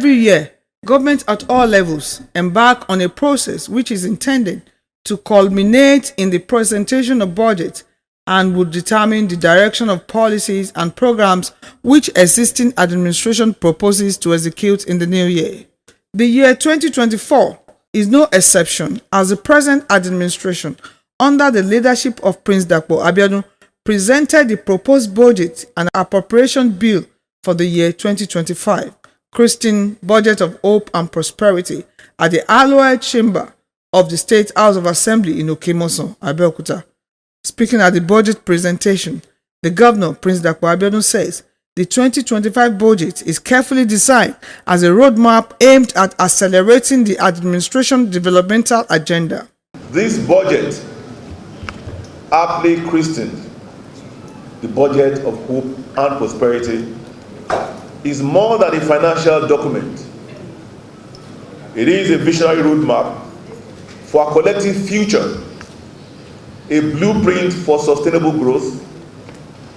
Every year, governments at all levels embark on a process which is intended to culminate in the presentation of budget and would determine the direction of policies and programs which existing administration proposes to execute in the new year. The year 2024 is no exception, as the present administration, under the leadership of Prince Dapo Abiodun, presented the proposed budget and appropriation bill for the year 2025, christened Budget of Hope and Prosperity, at the Hallowed Chamber of the State House of Assembly in Okimoson, Abeokuta. Speaking at the budget presentation, the governor, Prince Dapo Abiodun, says the 2025 budget is carefully designed as a roadmap aimed at accelerating the administration's developmental agenda. This budget, aptly christened the Budget of Hope and Prosperity, is more than a financial document. It is a visionary roadmap for a collective future, a blueprint for sustainable growth,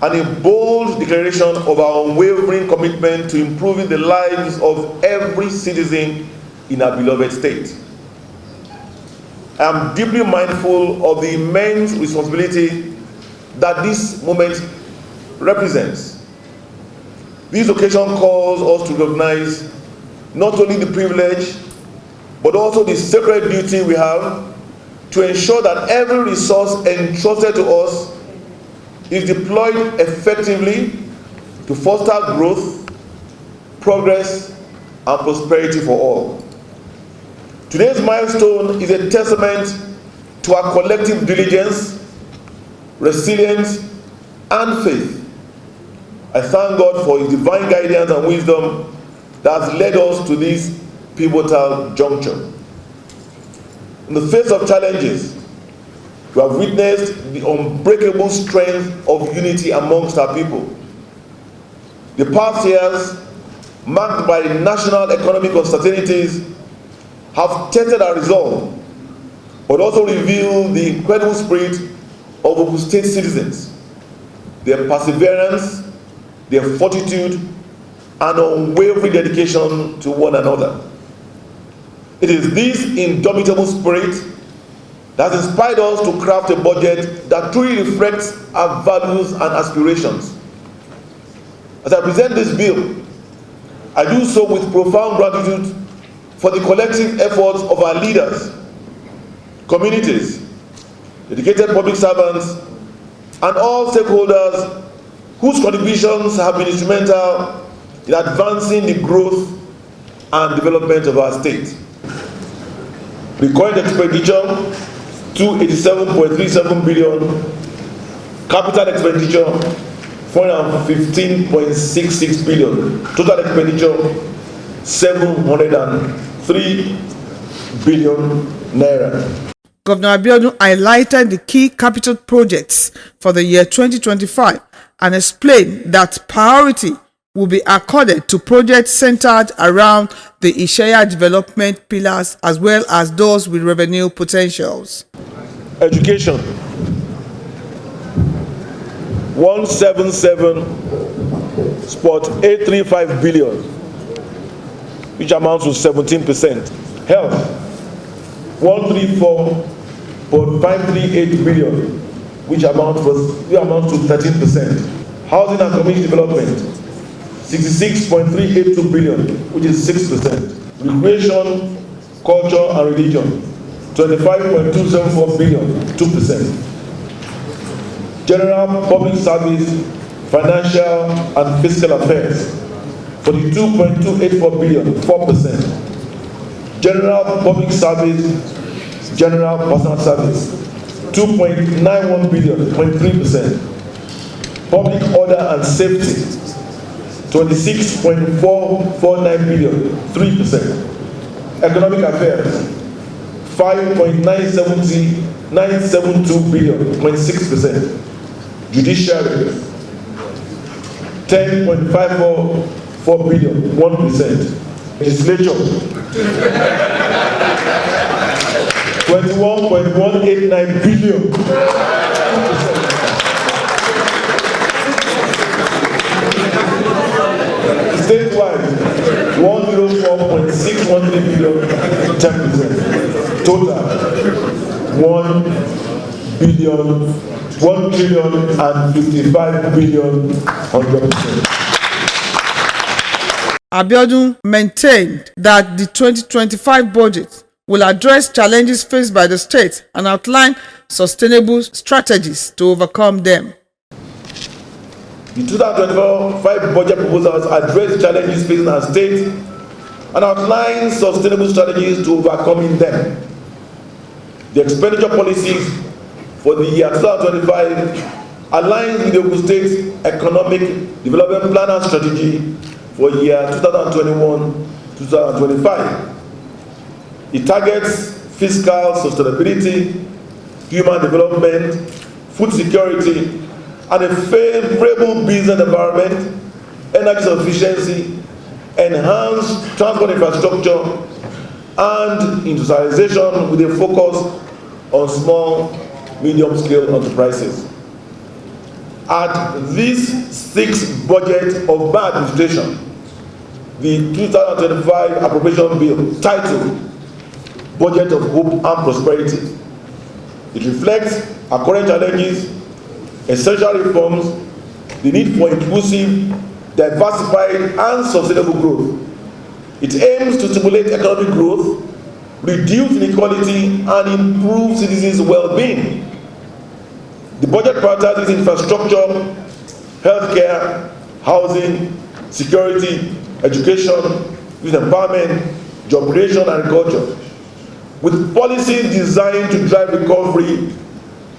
and a bold declaration of our unwavering commitment to improving the lives of every citizen in our beloved state. I am deeply mindful of the immense responsibility that this moment represents. This occasion calls us to recognize not only the privilege, but also the sacred duty we have to ensure that every resource entrusted to us is deployed effectively to foster growth, progress, and prosperity for all. Today's milestone is a testament to our collective diligence, resilience, and faith. I thank God for His divine guidance and wisdom that has led us to this pivotal juncture. In the face of challenges, we have witnessed the unbreakable strength of unity amongst our people. The past years, marked by national economic uncertainties, have tested our resolve, but also revealed the incredible spirit of Ogun State citizens, their perseverance, their fortitude, and unwavering dedication to one another. It is this indomitable spirit that has inspired us to craft a budget that truly reflects our values and aspirations. As I present this bill, I do so with profound gratitude for the collective efforts of our leaders, communities, dedicated public servants, and all stakeholders whose contributions have been instrumental in advancing the growth and development of our state. Recurrent expenditure, 287.37 billion. Capital expenditure, 415.66 billion. Total expenditure, 703 billion naira. Governor Abiodun highlighted the key capital projects for the year 2025 and explained that priority will be accorded to projects centered around the Ishaya development pillars as well as those with revenue potentials. Education, 177.835 billion, which amounts to 17%. Health, 134.538 billion, which amounts to 13%. Housing and community development, 66.382 billion, which is 6%. Recreation, culture and religion, 25.274 billion, 2%. General public service, financial and fiscal affairs, 42.284 billion, 4%. General public service, general personal service, 2.91 billion, 0.3%. Public order and safety, 26.449 billion, 3%. Economic affairs, 5.972 billion, 0.6%. Judiciary, 10.544 billion, 1%. Legislature, 21.189 billion, 2%. Statewide, 104.1 3 billion, 10%. Total 1 trillion and 55 billion, 100%. Abiodun maintained that the 2025 budget will address challenges faced by the state and outline sustainable strategies to overcome them. The 2025 budget proposals address challenges facing our state and outline sustainable strategies to overcoming them. The expenditure policies for the year 2025 aligns with the Ogun State Economic Development Plan and Strategy for year 2021-2025. It targets fiscal sustainability, human development, food security, and a favorable business environment, energy sufficiency, enhanced transport infrastructure, and industrialization with a focus on small, medium-scale enterprises. At this sixth budget of my administration, the 2025 appropriation bill titled Budget of Hope and Prosperity, it reflects our current challenges, essential reforms, the need for inclusive, diversified, and sustainable growth. It aims to stimulate economic growth, reduce inequality, and improve citizens' well-being. The budget prioritizes infrastructure, healthcare, housing, security, education, youth empowerment, job creation, and agriculture, with policies designed to drive recovery,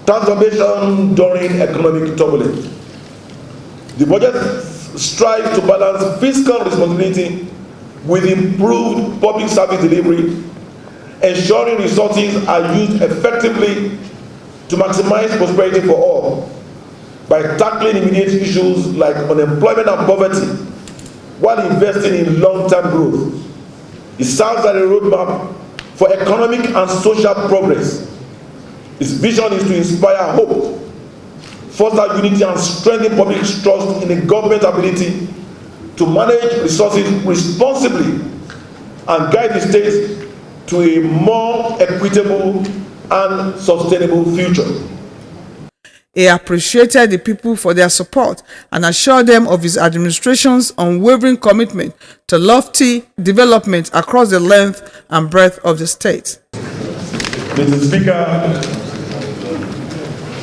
transformation during economic turbulence. The budget strives to balance fiscal responsibility with improved public service delivery, ensuring resources are used effectively to maximize prosperity for all by tackling immediate issues like unemployment and poverty while investing in long-term growth. It serves as a roadmap for economic and social progress. Its vision is to inspire hope, foster unity, and strengthen public trust in the government's ability to manage resources responsibly and guide the state to a more equitable and sustainable future. He appreciated the people for their support and assured them of his administration's unwavering commitment to lofty development across the length and breadth of the state. Mr. Speaker,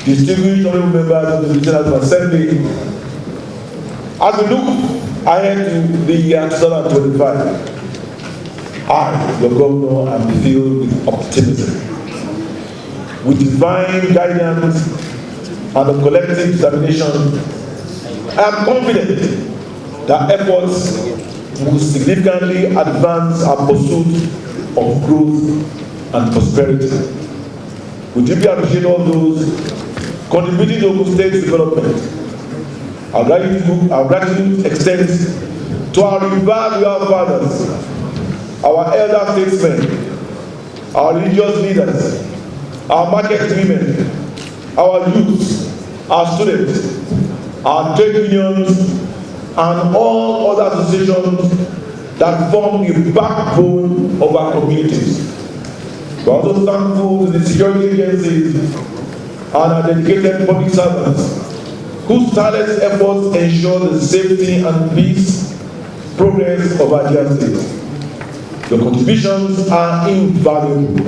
distinguished honorable members of the National Assembly, as we look ahead to the year 2025, I, your governor, am filled with optimism. With divine guidance and a collective determination, I am confident that efforts will significantly advance our pursuit of growth and prosperity. We deeply appreciate all those contributing to Ogun State's development. Our gratitude extends to our revered fathers, our elder statesmen, our religious leaders, our market women, our youth, our students, our trade unions, and all other associations that form the backbone of our communities. We are also thankful to the security agencies and our dedicated public servants whose tireless efforts ensure the safety and peace progress of our dear state. Your contributions are invaluable,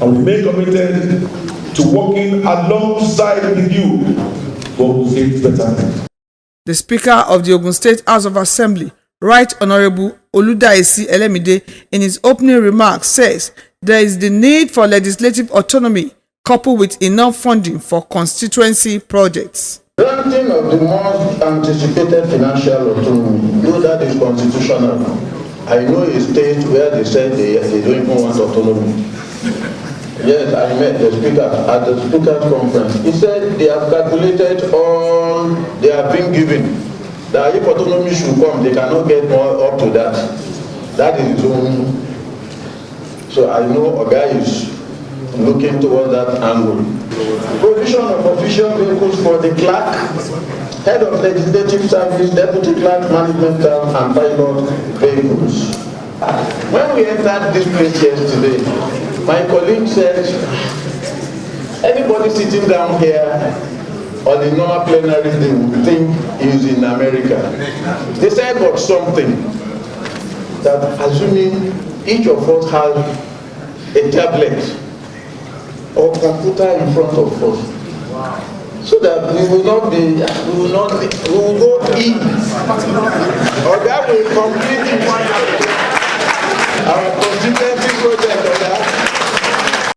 and we remain committed to working alongside with you for Ogun State's betterment. The Speaker of the Ogun State House of Assembly, Right Honorable Oludaisi Elemide, in his opening remarks says there is the need for legislative autonomy coupled with enough funding for constituency projects. Granting of the most anticipated financial autonomy, though that is constitutional. I know a state where they said they don't even want autonomy. Yes, I met the speaker at the speaker's conference. He said they have calculated all they have been given. That if autonomy should come, they cannot get more up to that. That is his own. So I know a guy is looking towards that angle. Provision of official vehicles for the clerk, head of legislative service, deputy clerk, management staff, and pilot vehicles. When we entered this place yesterday, my colleague said, anybody sitting down here on the normal plenary day would think he's in America. They said but something, that assuming each of us has a tablet or computer in front of us, so that we will go in, or that will complete our constituency project on that.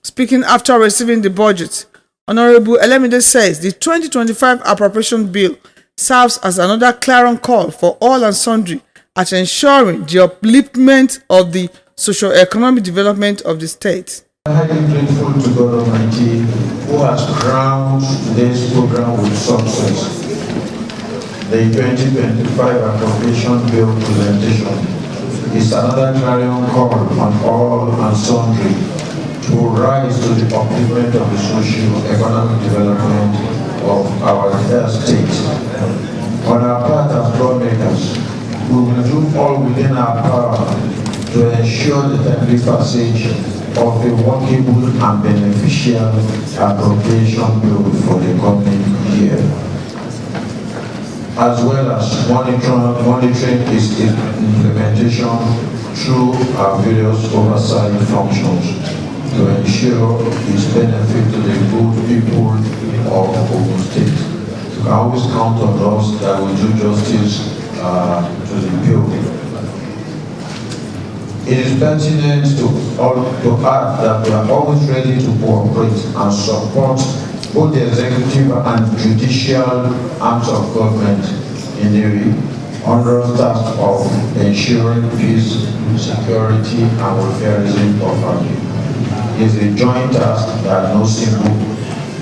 Speaking after receiving the budget, Honorable Elemide says the 2025 appropriation bill serves as another clarion call for all and sundry at ensuring the upliftment of the socio-economic development of the state. I'm highly grateful to God Almighty who has crowned today's program with success. The 2025 appropriation bill presentation is another clarion call on all and sundry to rise to the upliftment of the socio-economic development of our dear state. On our part as lawmakers, we will do all within our power to ensure the timely passage of a workable and beneficial appropriation bill for the coming year, as well as monitoring its implementation through our various oversight functions to ensure its benefit to the good people of Ogun State. You can always count on us that we do justice to the bill. It is pertinent to add that we are always ready to cooperate and support both the executive and judicial arms of government in the onerous task of ensuring peace, security, and welfareism of our people. It is a joint task that no single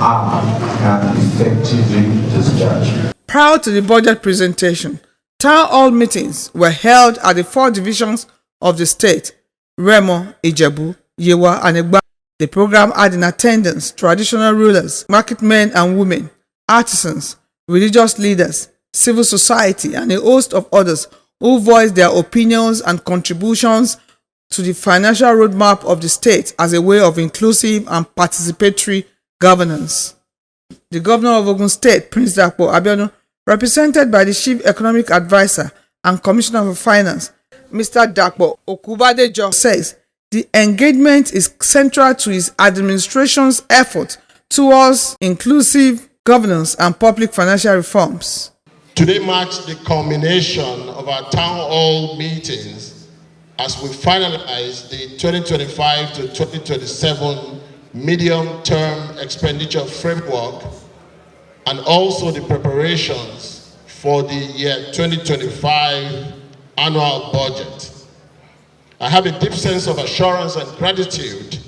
arm can effectively discharge. Prior to the budget presentation, town hall meetings were held at the 4 divisions of the state: Remo, Ijebu, Yewa, and Egba. The program had in attendance traditional rulers, market men and women, artisans, religious leaders, civil society, and a host of others who voiced their opinions and contributions to the financial roadmap of the state as a way of inclusive and participatory governance. The governor of Ogun State, Prince NTA Abeokuta, represented by the Chief Economic Advisor and Commissioner for Finance, Mr. Dapo Okubadejo, says the engagement is central to his administration's effort towards inclusive governance and public financial reforms. Today marks the culmination of our town hall meetings as we finalize the 2025 to 2027 medium-term expenditure framework and also the preparations for the year 2025 annual budget. I have a deep sense of assurance and gratitude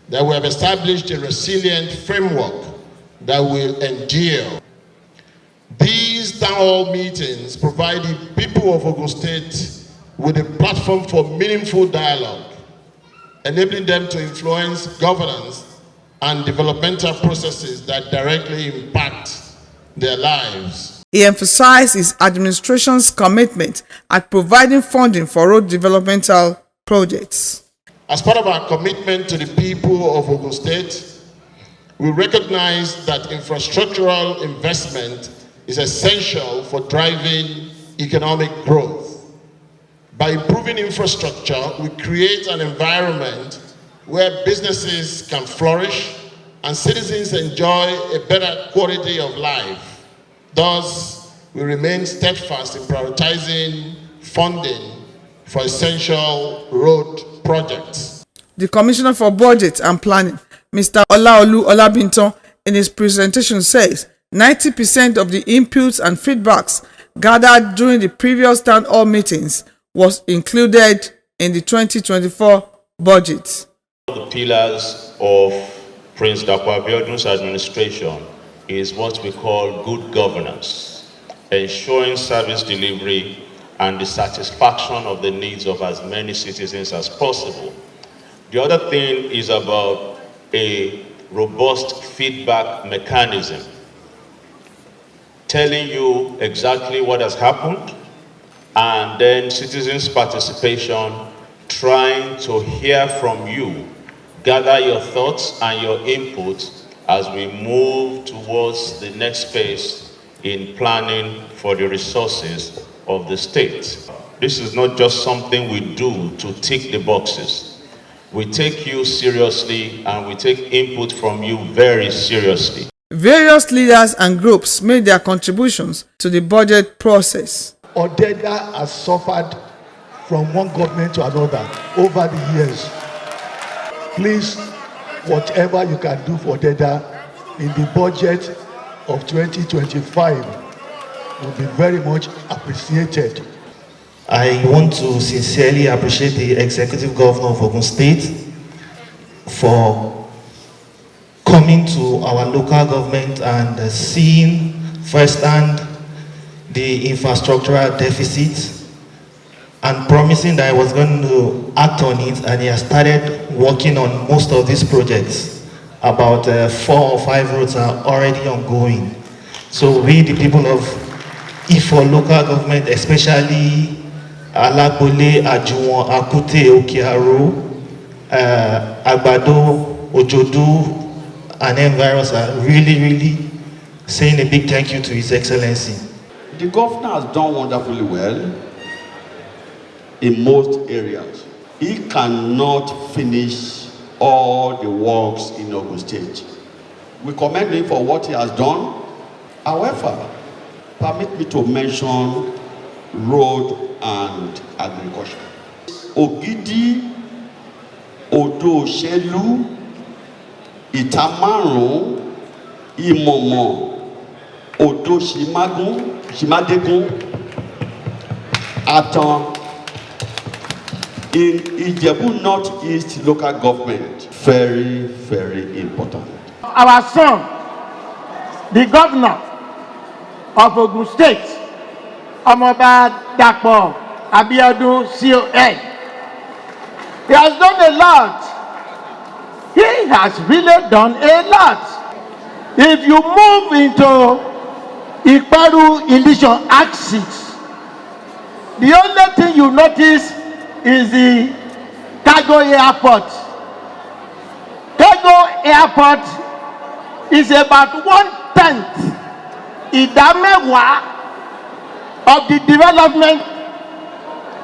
that we have established a resilient framework that will endure. These town hall meetings provide the people of Ogun State with a platform for meaningful dialogue, enabling them to influence governance and developmental processes that directly impact their lives. He emphasized his administration's commitment at providing funding for road developmental projects. As part of our commitment to the people of Ogun State, we recognize that infrastructural investment is essential for driving economic growth. By improving infrastructure, we create an environment where businesses can flourish and citizens enjoy a better quality of life. Thus, we remain steadfast in prioritizing funding for essential road projects. The Commissioner for Budget and Planning, Mr. Olaolu Olabinton, in his presentation says 90% of the inputs and feedbacks gathered during the previous town hall meetings was included in the 2024 budget. The pillars of Prince NTA Abeokuta's administration is what we call good governance, ensuring service delivery and the satisfaction of the needs of as many citizens as possible. The other thing is about a robust feedback mechanism, telling you exactly what has happened, and then citizens' participation, trying to hear from you, gather your thoughts and your input as we move towards the next phase in planning for the resources of the state. This is not just something we do to tick the boxes. We take you seriously and we take input from you very seriously. Various leaders and groups made their contributions to the budget process. Odeda has suffered from one government to another over the years. Please, whatever you can do for Odeda in the budget of 2025 will be very much appreciated. I want to sincerely appreciate the Executive Governor of Ogun State for coming to our local government and seeing firsthand the infrastructural deficit and promising that I was going to act on it, and he has started working on most of these projects. About 4 or 5 roads are already ongoing. So we, the people of Ifo local government, especially Alakbole, Ajuwon, Akute, Okearo, Agbado, Ojodu, and environs are really saying a big thank you to His Excellency. The governor has done wonderfully well in most areas. He cannot finish all the works in Ogun State. We commend him for what he has done. However, permit me to mention road and agriculture. Ogidi, Odo Shelu, Itamarun, Imomo, Odo Shimadegun, Atan, in Ijebu Northeast local government. Very important. Our son, the governor of Ogun State, Omoba Dapo Abeokuta CON, he has done a lot. He has really done a lot. If you move into Iparu-Ileshan axis, the only thing you notice is the cargo airport. Cargo airport is about 1/10 ìdámẹ́wàá of the development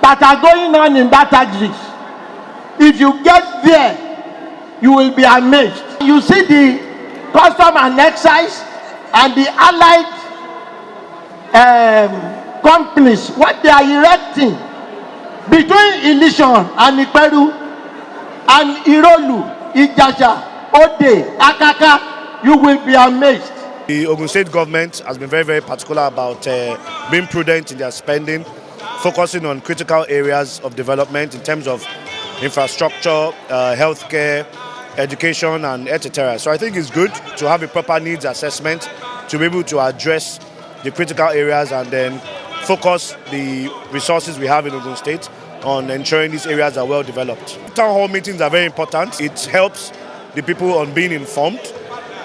that are going on in that axis. If you get there, you will be amazed. You see the custom and excise and the allied companies, what they are erecting between Ileshan and Iperu and Irolu, Ijasha, Ode, Akaka, you will be amazed. The Ogun State government has been very particular about being prudent in their spending, focusing on critical areas of development in terms of infrastructure, healthcare, education, and etc. So I think it's good to have a proper needs assessment to be able to address the critical areas and then focus the resources we have in Ogun State on ensuring these areas are well developed. Town hall meetings are very important. It helps the people on being informed.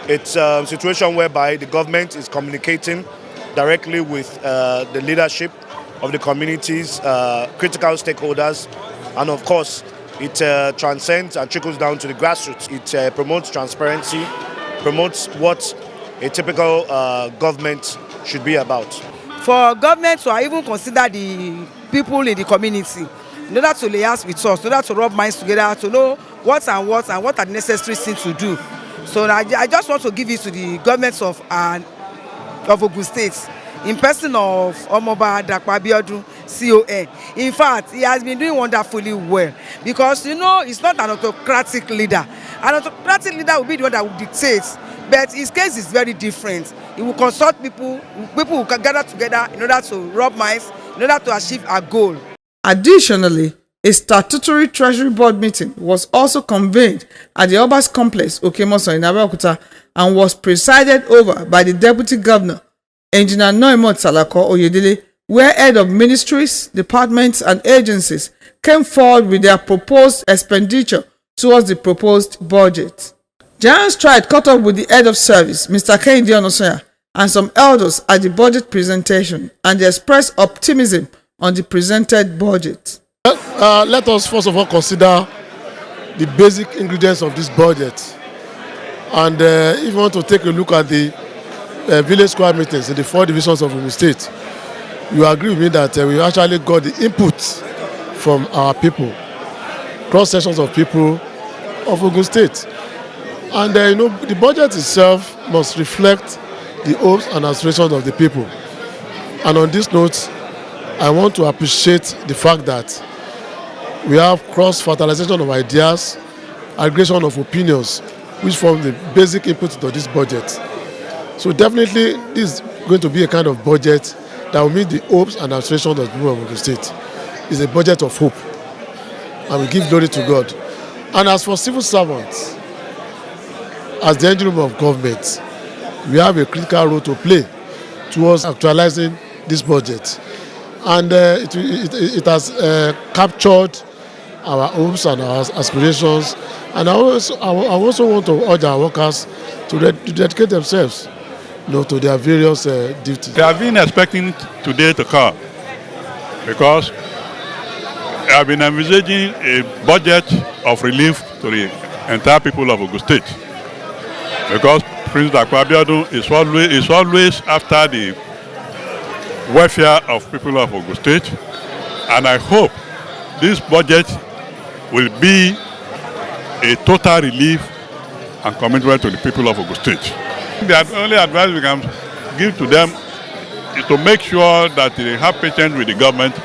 It's a situation whereby the government is communicating directly with the leadership of the communities, critical stakeholders, and of course, it transcends and trickles down to the grassroots. It promotes transparency, promotes what a typical government should be about. For government to even consider the people in the community, in order to liaise with us, in order to rub minds together, to know what are the necessary things to do. So I just want to give it to the governments of Ogun State, in person of Omoba Dapo Abeokuta CON. In fact, he has been doing wonderfully well because, you know, he's not an autocratic leader. An autocratic leader will be the one that will dictate, but his case is very different. He will consult people who can gather together in order to rub minds, in order to achieve a goal. Additionally, a statutory treasury board meeting was also convened at the Obas Complex, Okemoso in Abeokuta, and was presided over by the Deputy Governor, Engineer Noimot Salako Oyedele, where head of ministries, departments, and agencies came forward with their proposed expenditure towards the proposed budget. Giant Stride caught up with the head of service, Mr. Kehinde Onosoya, and some elders at the budget presentation, and they expressed optimism on the presented budget. Let us first of all consider the basic ingredients of this budget. And if you want to take a look at the village square meetings in the 4 divisions of Ogun State, you agree with me that we actually got the input from our people, cross sections of people of Ogun State. And the budget itself must reflect the hopes and aspirations of the people. And on this note, I want to appreciate the fact that we have cross-fertilization of ideas, aggregation of opinions, which form the basic input to this budget. So definitely, this is going to be a kind of budget that will meet the hopes and aspirations of the people of Ogun State. It's a budget of hope, and we give glory to God. And as for civil servants, as the engine room of government, we have a critical role to play towards actualizing this budget. And it has captured our hopes and our aspirations. And I also want to urge our workers to dedicate themselves to their various duties. They have been expecting today to come because I have been envisaging a budget of relief to the entire people of Ogun State. Because Prince Abeokuta is always after the welfare of people of Ogun State, and I hope this budget will be a total relief and commitment to the people of Ogun State. The only advice we can give to them is to make sure that they have patience with the government.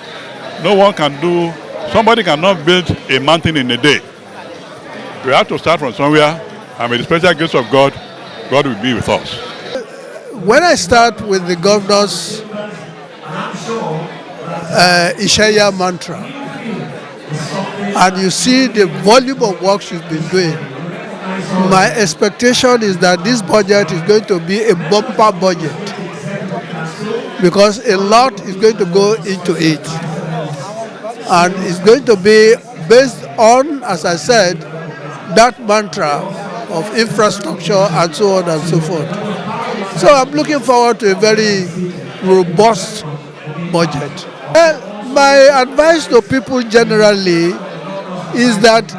Somebody cannot build a mountain in a day. We have to start from somewhere, and with the special grace of God, God will be with us. When I start with the governor's Ishaya mantra, and you see the volume of work she's been doing, my expectation is that this budget is going to be a bumper budget because a lot is going to go into it, and it's going to be based on, as I said, that mantra of infrastructure and so on and so forth. So I'm looking forward to a very robust budget. Well, my advice to people generally is that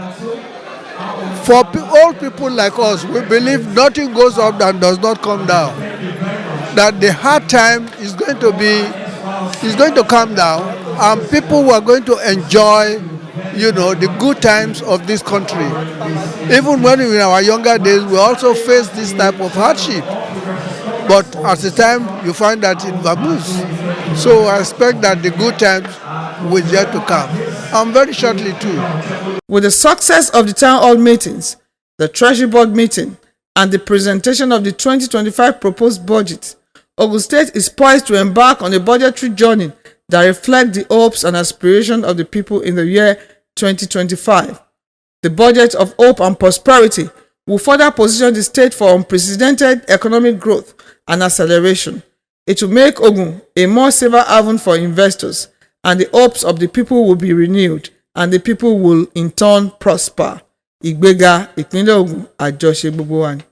for all people like us, we believe nothing goes up and does not come down. That the hard time is going to come down, and people who are going to enjoy, the good times of this country. Even when in our younger days, we also face this type of hardship. But at the time, you find that it vamoose. So I expect that the good times will yet to come, and very shortly too. With the success of the town hall meetings, the Treasury Board meeting, and the presentation of the 2025 proposed budget, Ogun State is poised to embark on a budgetary journey that reflects the hopes and aspirations of the people in the year 2025. The budget of hope and prosperity will further position the state for unprecedented economic growth and acceleration. It will make Ogun a more safer haven for investors, and the hopes of the people will be renewed, and the people will in turn prosper. Ìgbéga ìpínlẹ̀ Ògùn àjọṣe gbogbo wa ni.